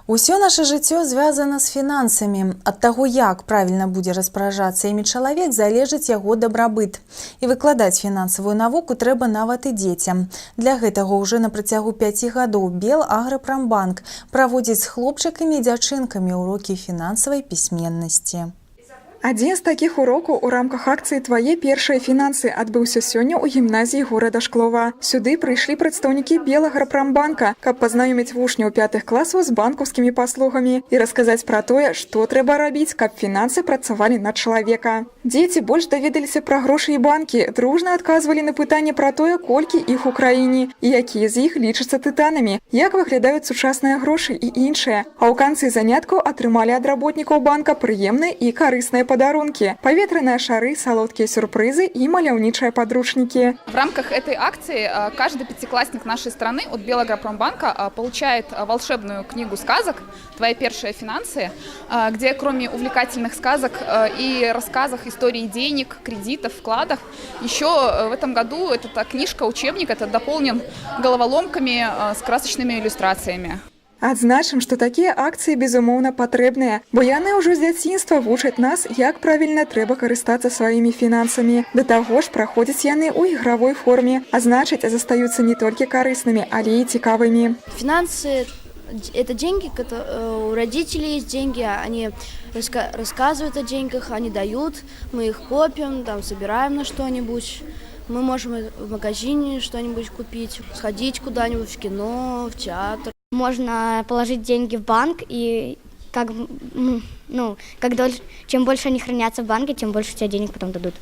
Усё наше жыццё звязана з фінансамі. Ад таго, як правільна будзе распараджацца імі чалавек, залежыць яго дабрабыт. І выкладаць фінансавую навуку трэба нават і дзецям. Для гэтага ўжо на працягу 5 гадоў Белаграпромбанк праводзіць з хлопчыкамі і дзяўчынкамі урокі фінансавай пісьменнасці. Адзін з такіх урокаў у рамках акцыі «Твае першыя фінансы» адбыўся сёння ў гімназіі горада Шклова. Сюды прыйшлі прадстаўнікі Белаграпромбанка, каб пазнаёміць вучняў 5 класаў з банкаўскімі паслугамі і расказаць пра тое, што трэба рабіць, каб фінансы працавалі на чалавека. Дзеці больш даведаліся пра грошы і банкі, дружна адказвалі на пытанне пра тое, колькі іх у краіне і якія з іх лічацца тытанамі, як выглядаюць сучасныя грошы і іншыя. А ў канцы заняткаў атрымалі ад работнікаў банка прыемныя і карысныя подарунки, поветренные шары, солодкие сюрпризы и маляўничие подручники. В рамках этой акции каждый пятиклассник нашей страны от Белаграпромбанка получает волшебную книгу сказок «Твои первые финансы», где кроме увлекательных сказок и рассказов истории денег, кредитов, вкладов, еще в этом году эта книжка, учебник, это дополнен головоломками с красочными иллюстрациями. Адзначым, што такія акцыі безумоўна патрэбныя, бо яны ўжо з дзяцінства вучаць нас, як правільна трэба карыстацца сваімі фінансамі. Да таго ж праходзяць яны ў ігравой форме, а значыць, застаюцца не толькі карыснымі, але і цікавымі. Финансы – это деньги, у родителей есть деньги, они рассказывают о деньгах, они дают, мы их копим, там, собираем на что-нибудь. Мы можем в магазине что-нибудь купить, сходить куда-нибудь в кино, в театр. Можно положить деньги в банк, и чем больше они хранятся в банке, тем больше тебе денег потом дадут.